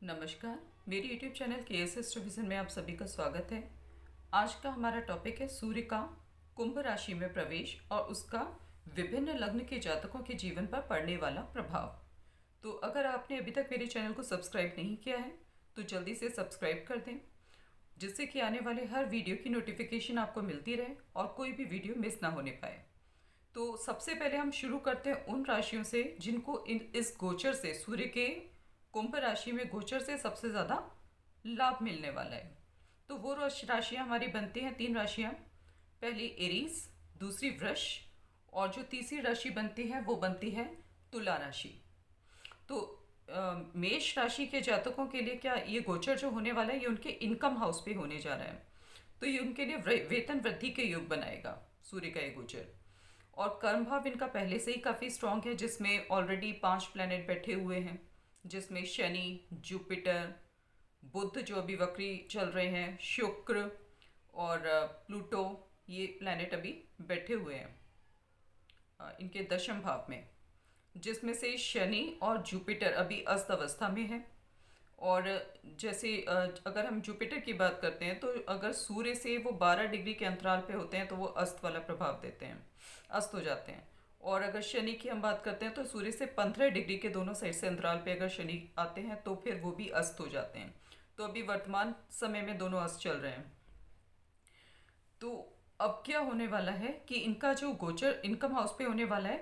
नमस्कार। मेरी YouTube channel के एस एस्ट्रोविजन में आप सभी का स्वागत है। आज का हमारा टॉपिक है सूर्य का कुंभ राशि में प्रवेश और उसका विभिन्न लग्न के जातकों के जीवन पर पड़ने वाला प्रभाव। तो अगर आपने अभी तक मेरे चैनल को सब्सक्राइब नहीं किया है तो जल्दी से सब्सक्राइब कर दें, जिससे कि आने वाले हर वीडियो की नोटिफिकेशन आपको मिलती रहे और कोई भी वीडियो मिस ना होने पाए। तो सबसे पहले हम शुरू करते हैं उन राशियों से जिनको इस गोचर से, सूर्य के कुंभ राशि में गोचर से सबसे ज़्यादा लाभ मिलने वाला है। तो वो राशियाँ हमारी बनती हैं, तीन राशियाँ। पहली एरीज, दूसरी वृष और जो तीसरी राशि बनती है वो बनती है तुला राशि। तो मेष राशि के जातकों के लिए क्या ये गोचर जो होने वाला है ये उनके इनकम हाउस पे होने जा रहा है। तो ये उनके लिए वेतन वृद्धि के योग बनाएगा सूर्य का ये गोचर। और कर्म भाव इनका पहले से ही काफ़ी स्ट्रांग है, जिसमें ऑलरेडी 5 प्लैनेट बैठे हुए हैं, जिसमें शनि, जुपिटर, बुध जो अभी वक्री चल रहे हैं, शुक्र और प्लूटो, ये प्लैनेट अभी बैठे हुए हैं इनके दशम भाव में, जिसमें से शनि और जुपिटर अभी अस्त अवस्था में है। और जैसे अगर हम जुपिटर की बात करते हैं तो अगर सूर्य से वो 12 डिग्री के अंतराल पे होते हैं तो वो अस्त वाला प्रभाव देते हैं, अस्त हो जाते हैं। और अगर शनि की हम बात करते हैं तो सूर्य से 15 डिग्री के दोनों साइड से अंतराल पे अगर शनि आते हैं तो फिर वो भी अस्त हो जाते हैं। तो अभी वर्तमान समय में दोनों अस्त चल रहे हैं। तो अब क्या होने वाला है कि इनका जो गोचर इनकम हाउस पे होने वाला है,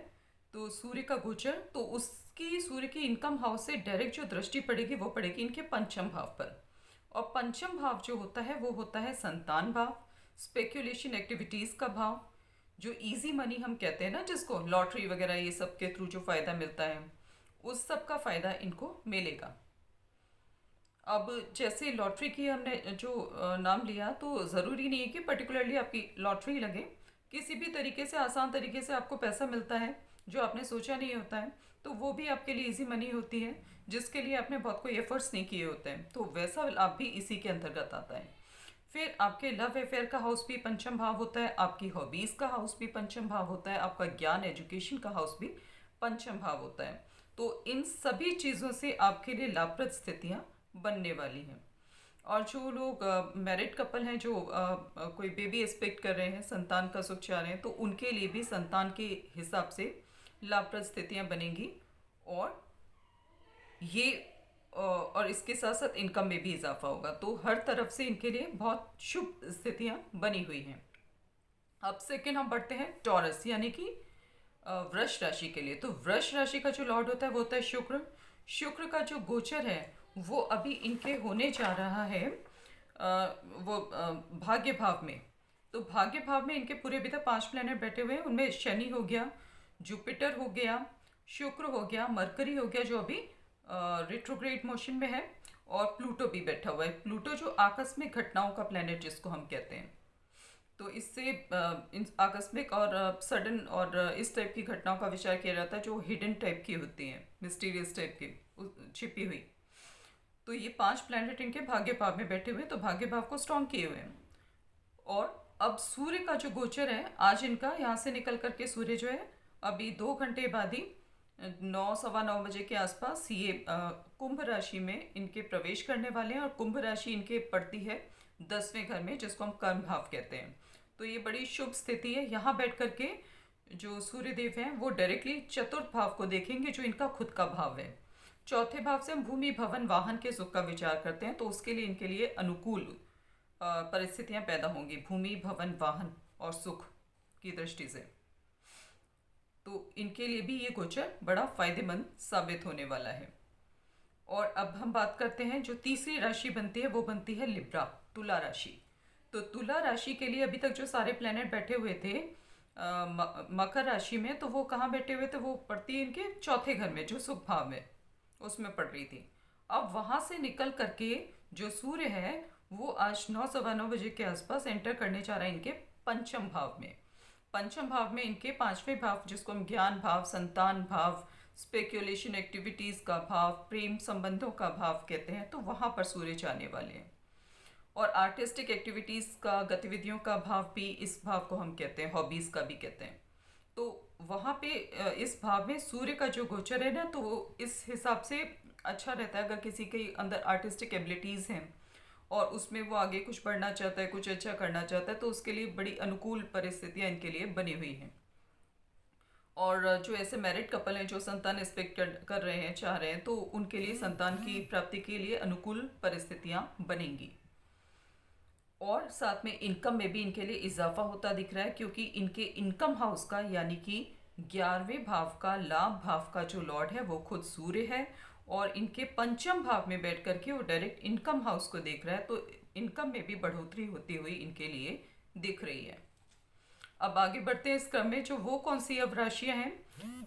तो सूर्य का गोचर, तो उसकी सूर्य की इनकम हाउस से डायरेक्ट जो दृष्टि पड़ेगी वो पड़ेगी इनके पंचम भाव पर। और पंचम भाव जो होता है वो होता है संतान भाव, स्पेक्यूलेशन एक्टिविटीज़ का भाव, जो इजी मनी हम कहते हैं ना, जिसको लॉटरी वगैरह ये सब के थ्रू जो फ़ायदा मिलता है, उस सब का फ़ायदा इनको मिलेगा। अब जैसे लॉटरी की हमने जो नाम लिया, तो ज़रूरी नहीं है कि पर्टिकुलरली आपकी लॉटरी लगे। किसी भी तरीके से, आसान तरीके से आपको पैसा मिलता है जो आपने सोचा नहीं होता है, तो वो भी आपके लिए इजी मनी होती है, जिसके लिए आपने बहुत कोई एफर्ट्स नहीं किए होते हैं। तो वैसा लाभ भी इसी के अंतर्गत आता है। फिर आपके लव अफेयर का हाउस भी पंचम भाव होता है, आपकी हॉबीज़ का हाउस भी पंचम भाव होता है, आपका ज्ञान एजुकेशन का हाउस भी पंचम भाव होता है। तो इन सभी चीज़ों से आपके लिए लाभप्रद स्थितियाँ बनने वाली हैं। और जो लोग मैरिड कपल हैं, जो कोई बेबी एक्सपेक्ट कर रहे हैं, संतान का सुख चाह रहे हैं, तो उनके लिए भी संतान के हिसाब से लाभप्रद स्थितियाँ बनेंगी। और ये और इसके साथ साथ इनकम में भी इजाफा होगा। तो हर तरफ से इनके लिए बहुत शुभ स्थितियाँ बनी हुई हैं। अब सेकेंड हम बढ़ते हैं टॉरस यानी कि वृष राशि के लिए। तो वृष राशि का जो लॉर्ड होता है वो होता है शुक्र। शुक्र का जो गोचर है वो अभी इनके होने जा रहा है भाग्य भाव में। तो भाग्य भाव में इनके पूरे अभी तक 5 प्लैनेट बैठे हुए हैं। उनमें शनि हो गया, जुपिटर हो गया, शुक्र हो गया, मरकरी हो गया जो अभी रिट्रोग्रेड मोशन में है, और प्लूटो भी बैठा हुआ है। प्लूटो जो आकस्मिक घटनाओं का प्लैनेट जिसको हम कहते हैं। तो इससे इन आकस्मिक और सडन और इस टाइप की घटनाओं का विचार किया जाता है जो हिडन टाइप की होती हैं, मिस्टीरियस टाइप की, छिपी हुई। तो ये 5 प्लैनेट इनके भाग्य भाव में बैठे हुए हैं, तो भाग्य भाव को स्ट्रॉन्ग किए हुए हैं। और अब सूर्य का जो गोचर है आज इनका, यहाँ से निकल करके सूर्य जो है अभी 2 घंटे बाद ही 9 सवा 9 बजे के आसपास ये कुंभ राशि में इनके प्रवेश करने वाले हैं। और कुंभ राशि इनके पड़ती है 10वें घर में, जिसको हम कर्म भाव कहते हैं। तो ये बड़ी शुभ स्थिति है। यहाँ बैठ करके जो सूर्य देव हैं वो डायरेक्टली चतुर्थ भाव को देखेंगे जो इनका खुद का भाव है। चौथे भाव से हम भूमि भवन वाहन के सुख का विचार करते हैं, तो उसके लिए इनके लिए अनुकूल परिस्थितियां पैदा होंगी, भूमि भवन वाहन और सुख की दृष्टि से। तो इनके लिए भी ये गोचर बड़ा फायदेमंद साबित होने वाला है। और अब हम बात करते हैं जो तीसरी राशि बनती है वो बनती है लिब्रा, तुला राशि। तो तुला राशि के लिए अभी तक जो सारे प्लैनेट बैठे हुए थे मकर राशि में, तो वो कहाँ बैठे हुए थे, वो पड़ती है इनके चौथे घर में जो सुख भाव में, उसमें पड़ रही थी। अब वहाँ से निकल करके जो सूर्य है वो आज 9 सवा 9 बजे के आसपास एंटर करने जा रहा है इनके पंचम भाव में। पंचम भाव में इनके 5वें भाव, जिसको हम ज्ञान भाव, संतान भाव, स्पेक्यूलेशन एक्टिविटीज़ का भाव, प्रेम संबंधों का भाव कहते हैं, तो वहाँ पर सूर्य जाने वाले हैं। और आर्टिस्टिक एक्टिविटीज़ का, गतिविधियों का भाव भी इस भाव को हम कहते हैं, हॉबीज़ का भी कहते हैं। तो वहाँ पे इस भाव में सूर्य का जो गोचर है ना, तो इस हिसाब से अच्छा रहता है। अगर किसी के अंदर आर्टिस्टिक एबिलिटीज़ हैं और उसमें वो आगे कुछ बढ़ना चाहता है, कुछ अच्छा करना चाहता है, तो उसके लिए बड़ी अनुकूल परिस्थितियाँ इनके लिए बनी हुई हैं। और जो ऐसे मैरिड कपल हैं जो संतान एक्सपेक्ट कर रहे हैं, चाह रहे हैं, तो उनके लिए संतान की प्राप्ति के लिए अनुकूल परिस्थितियाँ बनेंगी। और साथ में इनकम में भी इनके लिए इजाफा होता दिख रहा है, क्योंकि इनके इनकम हाउस का यानी कि 11वें भाव का, लाभ भाव का जो लॉर्ड है वो खुद सूर्य है, और इनके पंचम भाव में बैठ करके वो डायरेक्ट इनकम हाउस को देख रहा है। तो इनकम में भी बढ़ोतरी होती हुई इनके लिए दिख रही है। अब आगे बढ़ते हैं इस क्रम में। जो वो कौन सी अब राशियां हैं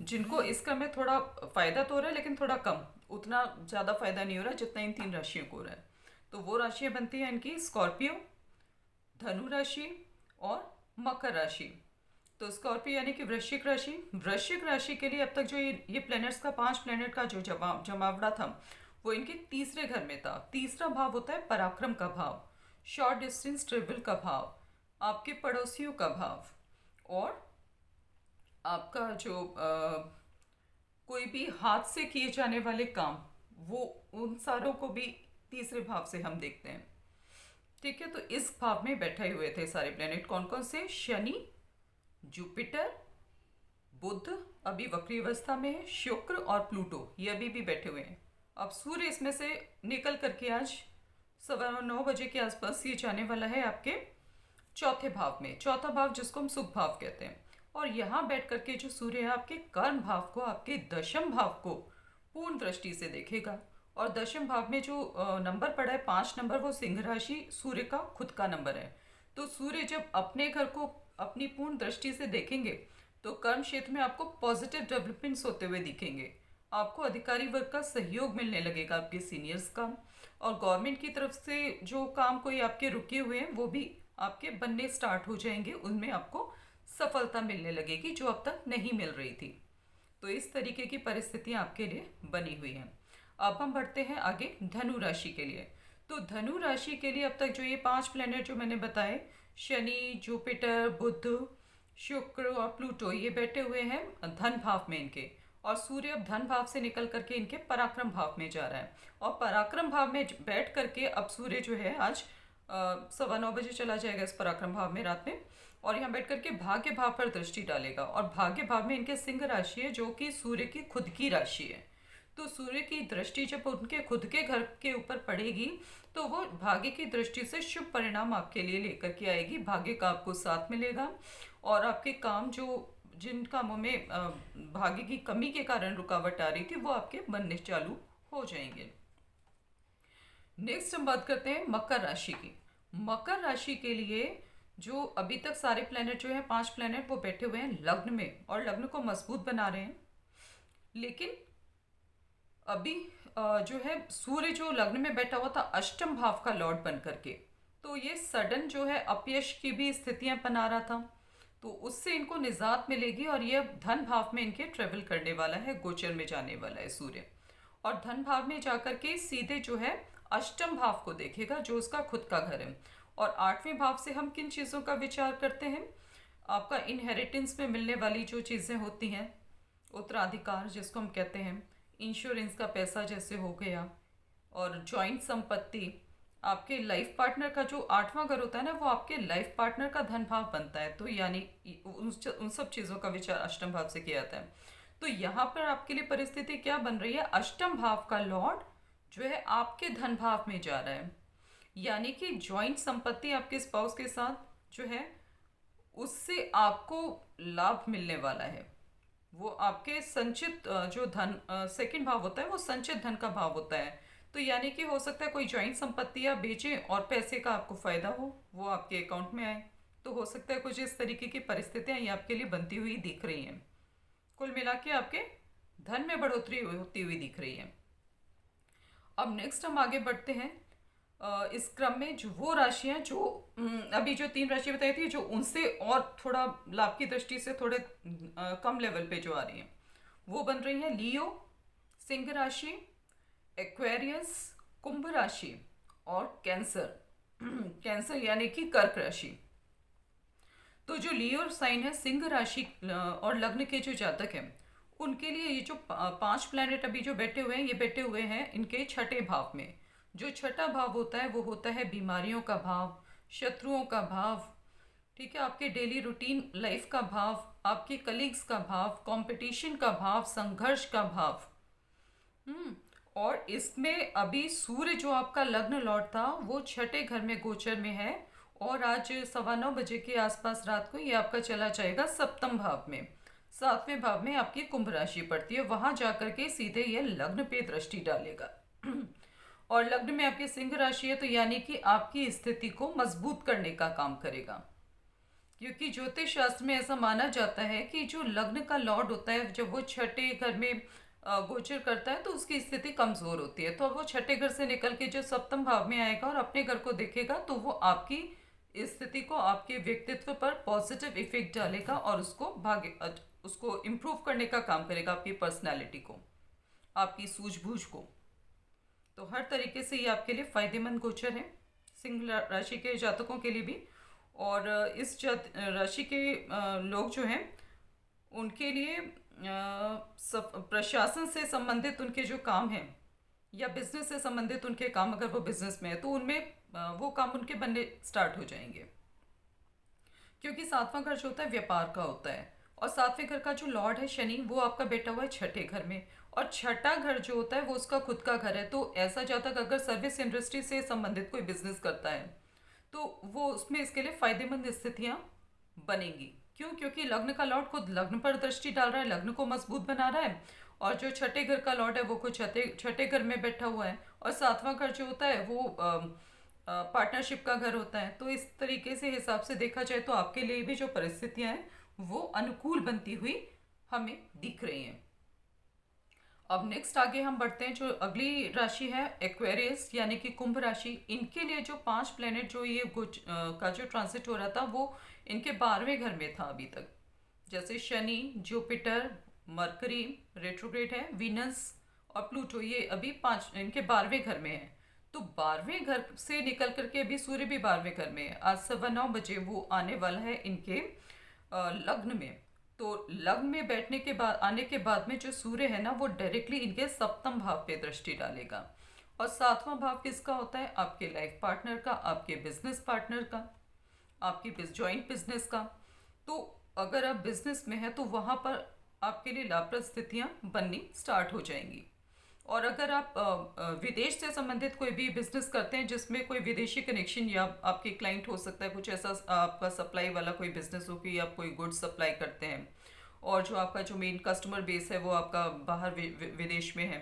जिनको इस क्रम में थोड़ा फायदा तो हो रहा है, लेकिन थोड़ा कम, उतना ज़्यादा फायदा नहीं हो रहा जितना इन 3 राशियों को हो रहा है। तो वो राशियां बनती हैं इनकी स्कॉर्पियो, धनु राशि और मकर राशि। तो स्कॉर्पियो यानी कि वृश्चिक राशि। वृश्चिक राशि के लिए अब तक जो ये प्लैनेट्स का 5 प्लैनेट का जो जमावड़ा था वो इनके तीसरे घर में था। तीसरा भाव होता है पराक्रम का भाव, शॉर्ट डिस्टेंस ट्रेवल का भाव, आपके पड़ोसियों का भाव, और आपका जो कोई भी हाथ से किए जाने वाले काम, वो उन सारों को भी तीसरे भाव से हम देखते हैं। ठीक है, तो इस भाव में बैठे हुए थे सारे प्लेनेट। कौन कौन से? शनि, जुपिटर, बुध अभी वक्री अवस्था में है, शुक्र और प्लूटो ये अभी भी बैठे हुए हैं। अब सूर्य इसमें से निकल करके आज 9:15 के आसपास ये जाने वाला है आपके चौथे भाव में। चौथा भाव जिसको हम सुख भाव कहते हैं। और यहाँ बैठ करके जो सूर्य है आपके कर्म भाव को, आपके दशम भाव को पूर्ण दृष्टि से देखेगा। और दशम भाव में जो नंबर पड़ा है 5 नंबर, वो सिंह राशि सूर्य का खुद का नंबर है। तो सूर्य जब अपने घर को अपनी पूर्ण दृष्टि से देखेंगे तो कर्म क्षेत्र में आपको पॉजिटिव डेवलपमेंट्स होते हुए दिखेंगे। आपको अधिकारी वर्ग का सहयोग मिलने लगेगा, आपके सीनियर्स का, और गवर्नमेंट की तरफ से जो काम कोई आपके रुके हुए हैं वो भी आपके बनने स्टार्ट हो जाएंगे। उनमें आपको सफलता मिलने लगेगी जो अब तक नहीं मिल रही थी। तो इस तरीके की परिस्थितियां आपके लिए बनी हुई हैं। अब हम बढ़ते हैं आगे धनु राशि के लिए। तो धनु राशि के लिए अब तक जो ये 5 प्लैनेट जो मैंने बताए, शनि, जुपिटर, बुध, शुक्र और प्लूटो, ये बैठे हुए हैं धन भाव में इनके। और सूर्य अब धन भाव से निकल करके इनके पराक्रम भाव में जा रहा है। और पराक्रम भाव में बैठ करके अब सूर्य जो है आज 9:15 चला जाएगा इस पराक्रम भाव में रात में। और यहाँ बैठ करके भाग्य भाव पर दृष्टि डालेगा। और भाग्य भाव में इनके सिंह राशि है जो कि सूर्य की खुद की राशि है। तो सूर्य की दृष्टि जब उनके खुद के घर के ऊपर पड़ेगी तो वो भाग्य की दृष्टि से शुभ परिणाम आपके लिए लेकर के आएगी। भाग्य का आपको साथ मिलेगा और आपके काम जो जिन कामों में भाग्य की कमी के कारण रुकावट आ रही थी वो आपके बनने चालू हो जाएंगे। नेक्स्ट हम बात करते हैं मकर राशि की। मकर राशि के लिए जो अभी तक सारे प्लैनेट जो है 5 प्लैनेट वो बैठे हुए हैं लग्न में और लग्न को मजबूत बना रहे हैं। लेकिन अभी जो है सूर्य जो लग्न में बैठा हुआ था अष्टम भाव का लॉर्ड बन करके, तो ये सडन जो है अपयश की भी स्थितियां बना रहा था। तो उससे इनको निजात मिलेगी और ये धन भाव में इनके ट्रेवल करने वाला है, गोचर में जाने वाला है सूर्य। और धन भाव में जाकर के सीधे जो है अष्टम भाव को देखेगा जो उसका खुद का घर है। और 8वें भाव से हम किन चीज़ों का विचार करते हैं? आपका इनहेरिटेंस में मिलने वाली जो चीज़ें होती हैं, उत्तराधिकार जिसको हम कहते हैं, इंश्योरेंस का पैसा जैसे हो गया, और जॉइंट संपत्ति, आपके लाइफ पार्टनर का जो 8वां घर होता है ना वो आपके लाइफ पार्टनर का धन भाव बनता है। तो यानी उन सब चीज़ों का विचार अष्टम भाव से किया जाता है। तो यहाँ पर आपके लिए परिस्थिति क्या बन रही है? अष्टम भाव का लॉर्ड जो है आपके धन भाव में जा रहा है, यानी कि जॉइंट संपत्ति आपके स्पाउस के साथ जो है उससे आपको लाभ मिलने वाला है। वो आपके संचित जो धन सेकंड भाव होता है वो संचित धन का भाव होता है। तो यानी कि हो सकता है कोई जॉइंट संपत्ति या बेचें और पैसे का आपको फायदा हो, वो आपके अकाउंट में आए। तो हो सकता है कुछ इस तरीके की परिस्थितियां ये आपके लिए बनती हुई दिख रही हैं। कुल मिला के आपके धन में बढ़ोतरी होती हुई दिख रही है। अब नेक्स्ट हम आगे बढ़ते हैं इस क्रम में। जो वो राशियां जो अभी जो 3 राशि बताई थी जो उनसे और थोड़ा लाभ की दृष्टि से थोड़े कम लेवल पे जो आ रही हैं वो बन रही हैं लियो, सिंह राशि, एक्वेरियस, कुंभ राशि और कैंसर। कैंसर यानी कि कर्क राशि। तो जो लियो साइन है, सिंह राशि और लग्न के जो जातक हैं उनके लिए ये जो पांच प्लैनेट अभी जो बैठे हुए हैं, ये बैठे हुए हैं इनके छठे भाव में। जो छठा भाव होता है वो होता है बीमारियों का भाव, शत्रुओं का भाव, ठीक है, आपके डेली रूटीन लाइफ का भाव, आपके कलीग्स का भाव, कंपटीशन का भाव, संघर्ष का भाव। हम्म। और इसमें अभी सूर्य जो आपका लग्न लॉर्ड था वो छठे घर में गोचर में है। और आज 9:15 बजे के आसपास रात को ये आपका चला जाएगा सप्तम भाव में। सातवें भाव में आपकी कुंभ राशि पड़ती है, वहां जाकर के सीधे ये लग्न पे दृष्टि डालेगा। और लग्न में आपकी सिंह राशि है, तो यानी कि आपकी स्थिति को मजबूत करने का काम करेगा। क्योंकि ज्योतिष शास्त्र में ऐसा माना जाता है कि जो लग्न का लॉर्ड होता है जब वो छठे घर में गोचर करता है तो उसकी स्थिति कमजोर होती है। तो अब वो छठे घर से निकल के जो सप्तम भाव में आएगा और अपने घर को देखेगा तो वो आपकी स्थिति को, आपके व्यक्तित्व पर पॉजिटिव इफेक्ट डालेगा और उसको इम्प्रूव करने का काम करेगा, आपकी पर्सनैलिटी को, आपकी सूझबूझ को। तो हर तरीके से ये आपके लिए फायदेमंद गोचर है, सिंह राशि के जातकों के लिए भी। और इस राशि के लोग जो हैं उनके लिए प्रशासन से संबंधित उनके जो काम हैं या बिजनेस से संबंधित उनके काम, अगर वो बिजनेस में है तो उनमें वो काम उनके बनने स्टार्ट हो जाएंगे। क्योंकि सातवां घर जो होता है व्यापार का होता है, और सातवें घर का जो लॉर्ड है शनि वो आपका बैठा हुआ है छठे घर में। और छठा घर जो होता है वो उसका खुद का घर है। तो ऐसा जातक अगर सर्विस इंडस्ट्री से संबंधित कोई बिजनेस करता है तो वो उसमें इसके लिए फायदेमंद स्थितियां बनेंगी। क्यों? क्योंकि लग्न का लॉर्ड खुद लग्न पर दृष्टि डाल रहा है, लग्न को मजबूत बना रहा है। और जो छठे घर का लॉर्ड है वो खुद छठे घर में बैठा हुआ है। और सातवां घर जो होता है वो पार्टनरशिप का घर होता है। तो इस तरीके से हिसाब से देखा जाए तो आपके लिए भी जो परिस्थितियां हैं वो अनुकूल बनती हुई हमें दिख रही हैं। अब नेक्स्ट आगे हम बढ़ते हैं। जो अगली राशि है एक्वेरियस यानी कि कुंभ राशि। इनके लिए जो पांच प्लेनेट जो ये का जो ट्रांसिट हो रहा था वो इनके 12वें घर में था अभी तक। जैसे शनि, जुपिटर, मरकरी रेट्रोग्रेड है, वीनस और प्लूटो, ये अभी पांच इनके 12वें घर में है। तो 12वें घर से निकल करके अभी सूर्य भी 12वें घर में है। आज 9:15 बजे वो आने वाला है इनके लग्न में। तो लग्न में बैठने के बाद, आने के बाद में जो सूर्य है ना वो डायरेक्टली इनके सप्तम भाव पे दृष्टि डालेगा। और सातवां भाव किसका होता है? आपके लाइफ पार्टनर का, आपके बिजनेस पार्टनर का, आपकी जॉइंट बिजनेस का। तो अगर आप बिजनेस में है तो वहां पर आपके लिए लाभप्रद स्थितियां बननी स्टार्ट हो जाएंगी। और अगर आप विदेश से संबंधित कोई भी बिजनेस करते हैं जिसमें कोई विदेशी कनेक्शन या आपके क्लाइंट हो सकता है, कुछ ऐसा आपका सप्लाई वाला कोई बिजनेस हो कि आप कोई गुड्स सप्लाई करते हैं और जो आपका जो मेन कस्टमर बेस है वो आपका बाहर विदेश में है,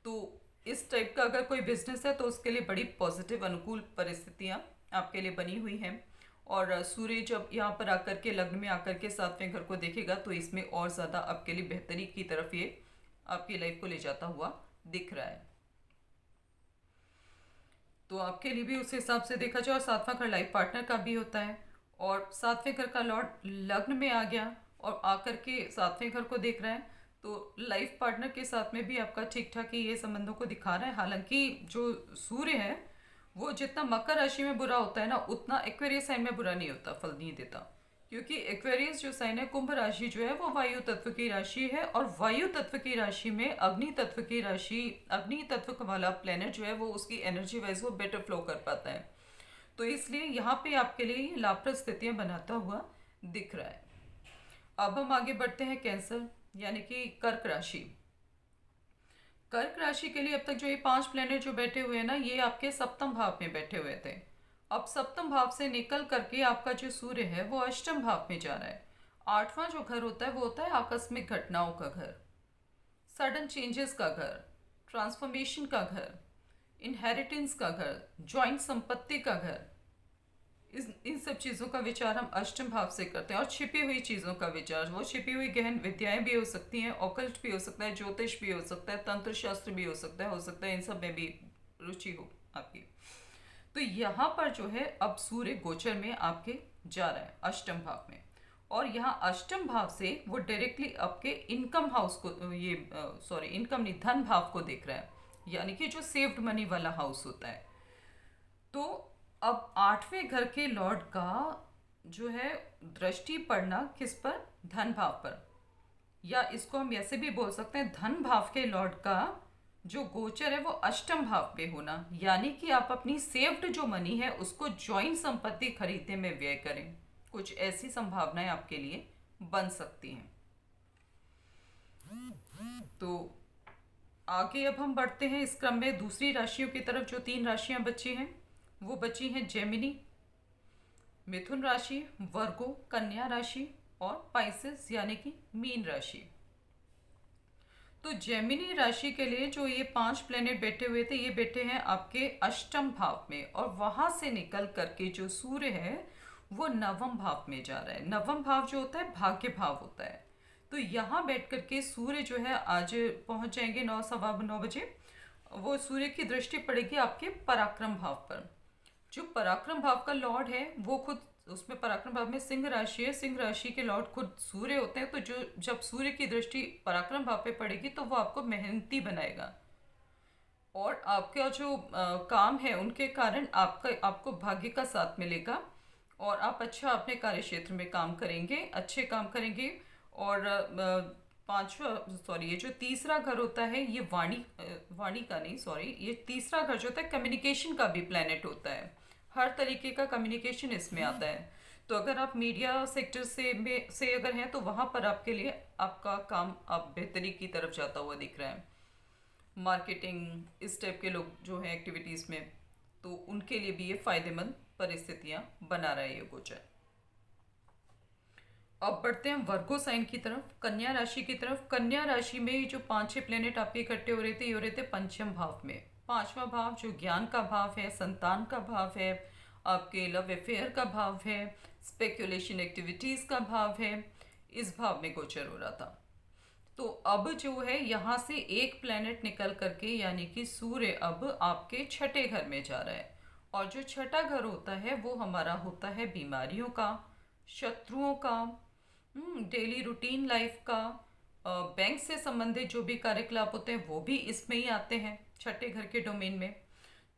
तो इस टाइप का अगर कोई बिजनेस है तो उसके लिए बड़ी पॉजिटिव अनुकूल परिस्थितियाँ आपके लिए बनी हुई हैं। और सूर्य जब यहाँ पर आकर के लग्न में आकर के सातवें घर को देखेगा तो इसमें और ज़्यादा आपके लिए बेहतरी की तरफ ये आपकी लाइफ को ले जाता हुआ दिख रहा है। तो आपके लिए भी उस हिसाब से देखा जाए। और सातवां घर लाइफ पार्टनर का भी होता है। और सातवें घर का लॉर्ड लग्न में आ गया और आकर के सातवें घर को देख रहा है, तो लाइफ पार्टनर के साथ में भी आपका ठीक ठाक ही ये संबंधों को दिखा रहा है। हालांकि जो सूर्य है वो जितना मकर राशि में बुरा होता है ना उतना एक्वेरियस साइन में बुरा नहीं होता, फल नहीं देता। क्योंकि एक्वेरियस जो साइन है, कुंभ राशि जो है वो वायु तत्व की राशि है। और वायु तत्व की राशि में अग्नि तत्व की राशि, अग्नि तत्व वाला प्लेनेट जो है वो उसकी एनर्जी वाइज वो बेटर फ्लो कर पाता है। तो इसलिए यहाँ पे आपके लिए ये लाभप्रद स्थितियाँ बनाता हुआ दिख रहा है। अब हम आगे बढ़ते हैं कैंसर यानी कि कर्क राशि। कर्क राशि के लिए अब तक जो ये पांच प्लेनेट जो बैठे हुए हैं ना ये आपके सप्तम भाव में बैठे हुए थे। अब सप्तम भाव से निकल करके आपका जो सूर्य है वो अष्टम भाव में जा रहा है। आठवां जो घर होता है वो होता है आकस्मिक घटनाओं का घर, सडन चेंजेस का घर, ट्रांसफॉर्मेशन का घर, इनहेरिटेंस का घर, जॉइंट संपत्ति का घर। इन सब चीज़ों का विचार हम अष्टम भाव से करते हैं। और छिपी हुई चीज़ों का विचार, वो छिपी हुई गहन विद्याएं भी हो सकती हैं, ऑकल्ट भी हो सकता है, ज्योतिष भी हो सकता है, तंत्र शास्त्र भी हो सकता है इन सब में भी रुचि हो आपकी। तो यहाँ पर जो है अब सूर्य गोचर में आपके जा रहा है अष्टम भाव में। और यहाँ अष्टम भाव से वो डायरेक्टली आपके इनकम हाउस को, ये इनकम नहीं, धन भाव को देख रहा है, यानी कि जो सेव्ड मनी वाला हाउस होता है। तो अब आठवें घर के लॉर्ड का जो है दृष्टि पड़ना किस पर? धन भाव पर। या इसको हम ऐसे भी बोल सकते हैं धन भाव के लॉर्ड का जो गोचर है वो अष्टम भाव पे होना, यानी कि आप अपनी सेव्ड जो मनी है उसको जॉइंट संपत्ति खरीदने में व्यय करें। कुछ ऐसी संभावनाएं आपके लिए बन सकती हैं। तो आगे अब हम बढ़ते हैं इस क्रम में दूसरी राशियों की तरफ। जो 3 राशियां बची हैं वो बची हैं जेमिनी, मिथुन राशि, वर्गो कन्या राशि और पाइसेस यानी कि मीन राशि। तो जेमिनी राशि के लिए जो ये 5 प्लेनेट बैठे हुए थे, ये बैठे हैं आपके अष्टम भाव में, और वहां से निकल करके जो सूर्य है वो नवम भाव में जा रहा है। नवम भाव जो होता है भाग्य भाव होता है। तो यहाँ बैठ करके सूर्य जो है आज पहुंच जाएंगे 9 सवा 9 बजे। वो सूर्य की दृष्टि पड़ेगी आपके पराक्रम भाव पर। जो पराक्रम भाव का लॉर्ड है वो खुद उसमें पराक्रम भाव में सिंह राशि है। सिंह राशि के लॉर्ड खुद सूर्य होते हैं। तो जो जब सूर्य की दृष्टि पराक्रम भाव पे पड़ेगी तो वो आपको मेहनती बनाएगा, और आपका जो काम है उनके कारण आपको भाग्य का साथ मिलेगा, और आप अच्छा अपने कार्य क्षेत्र में काम करेंगे, अच्छे काम करेंगे। और पांचवा सॉरी ये जो तीसरा घर होता है ये वाणी का नहीं, सॉरी, ये तीसरा घर जो होता है कम्युनिकेशन का भी प्लेनेट होता है। हर तरीके का कम्युनिकेशन इसमें आता है। तो अगर आप मीडिया सेक्टर से अगर हैं तो वहाँ पर आपके लिए आपका काम आप बेहतरी की तरफ जाता हुआ दिख रहा है। मार्केटिंग इस टाइप के लोग जो हैं एक्टिविटीज़ में, तो उनके लिए भी ये फायदेमंद परिस्थितियाँ बना रहा है ये गोचर। अब बढ़ते हैं वर्गो साइन की तरफ, कन्या राशि की तरफ। कन्या राशि में जो 5-6 प्लेनेट आपके इकट्ठे हो रहे थे, ये हो रहे थे पंचम भाव में। पांचवा भाव जो ज्ञान का भाव है, संतान का भाव है, आपके लव अफेयर का भाव है, स्पेकुलेशन एक्टिविटीज का भाव है, इस भाव में गोचर हो रहा था। तो अब जो है यहाँ से एक प्लेनेट निकल करके यानी कि सूर्य अब आपके छठे घर में जा रहा है। और जो छठा घर होता है वो हमारा होता है बीमारियों का, शत्रुओं का, डेली रूटीन लाइफ का, बैंक से संबंधित जो भी कार्यकलाप होते हैं वो भी इसमें ही आते हैं, छठे घर के डोमेन में।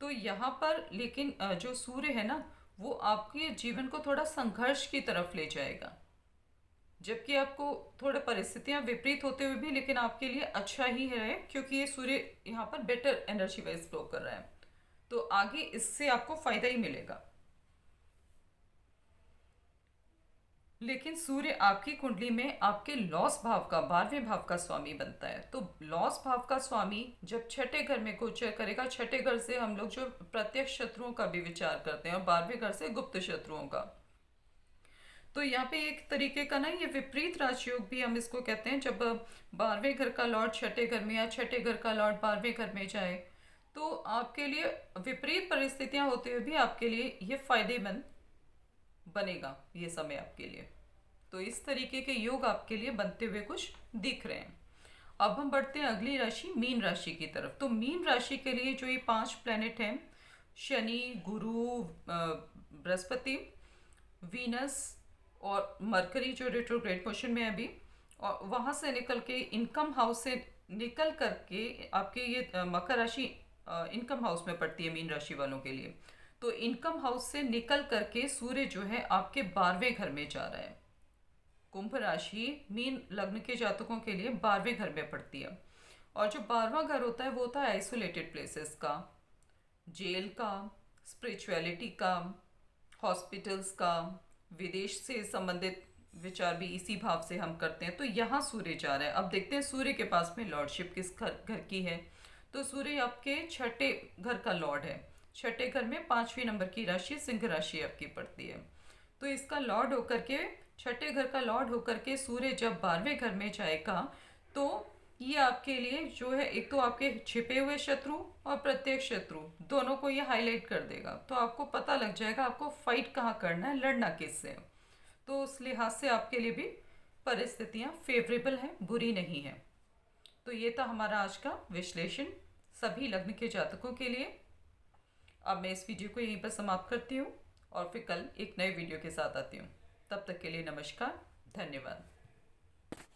तो यहाँ पर लेकिन जो सूर्य है ना वो आपके जीवन को थोड़ा संघर्ष की तरफ ले जाएगा, जबकि आपको थोड़ा परिस्थितियां विपरीत होते हुए भी लेकिन आपके लिए अच्छा ही है, क्योंकि ये सूर्य यहाँ पर बेटर एनर्जी वाइज फ्लो कर रहा है। तो आगे इससे आपको फायदा ही मिलेगा। लेकिन सूर्य आपकी कुंडली में आपके लॉस भाव का 12वें भाव का स्वामी बनता है। तो लॉस भाव का स्वामी जब छठे घर में गोचर करेगा, छठे घर से हम लोग जो प्रत्यक्ष शत्रुओं का भी विचार करते हैं और 12वें घर से गुप्त शत्रुओं का। तो यहाँ पे एक तरीके का ना ये विपरीत राजयोग भी हम इसको कहते हैं। जब 12वें घर का लॉर्ड छठे घर में या छठे घर का लॉर्ड 12वें घर में जाए तो आपके लिए विपरीत परिस्थितियां होते हुए भी आपके लिए ये फायदेमंद बनेगा ये समय आपके लिए। तो इस तरीके के योग आपके लिए बनते हुए कुछ दिख रहे हैं। अब हम बढ़ते हैं अगली राशि मीन राशि की तरफ। तो मीन राशि के लिए जो ये 5 प्लेनेट हैं, शनि, गुरु, बृहस्पति, वीनस और मरकरी जो रेट्रोग्रेड पोजिशन में है अभी, और वहाँ से निकल के इनकम हाउस से निकल करके आपके ये मकर राशि इनकम हाउस में पड़ती है मीन राशि वालों के लिए। तो इनकम हाउस से निकल करके सूर्य जो है आपके 12वें घर में जा रहा है। कुंभ राशि मीन लग्न के जातकों के लिए 12वें घर में पड़ती है। और जो 12वां घर होता है वो होता है आइसोलेटेड प्लेसेस का, जेल का, स्पिरिचुअलिटी का, हॉस्पिटल्स का, विदेश से संबंधित विचार भी इसी भाव से हम करते हैं। तो यहाँ सूर्य जा रहा है। अब देखते हैं सूर्य के पास में लॉर्डशिप किस घर की है। तो सूर्य आपके छठे घर का लॉर्ड है। छठे घर में 5वें नंबर की राशि सिंह राशि आपकी पड़ती है। तो इसका लॉर्ड होकर के, छठे घर का लॉर्ड होकर के सूर्य जब 12वें घर में जाएगा तो ये आपके लिए जो है एक तो आपके छिपे हुए शत्रु और प्रत्यक्ष शत्रु दोनों को ये हाईलाइट कर देगा। तो आपको पता लग जाएगा आपको फाइट कहाँ करना है, लड़ना किससे। तो उस लिहाज से आपके लिए भी परिस्थितियाँ फेवरेबल हैं, बुरी नहीं है। तो ये था हमारा आज का विश्लेषण सभी लग्न के जातकों के लिए। अब मैं इस वीडियो को यहीं पर समाप्त करती हूँ और फिर कल एक नए वीडियो के साथ आती हूँ। तब तक के लिए नमस्कार, धन्यवाद।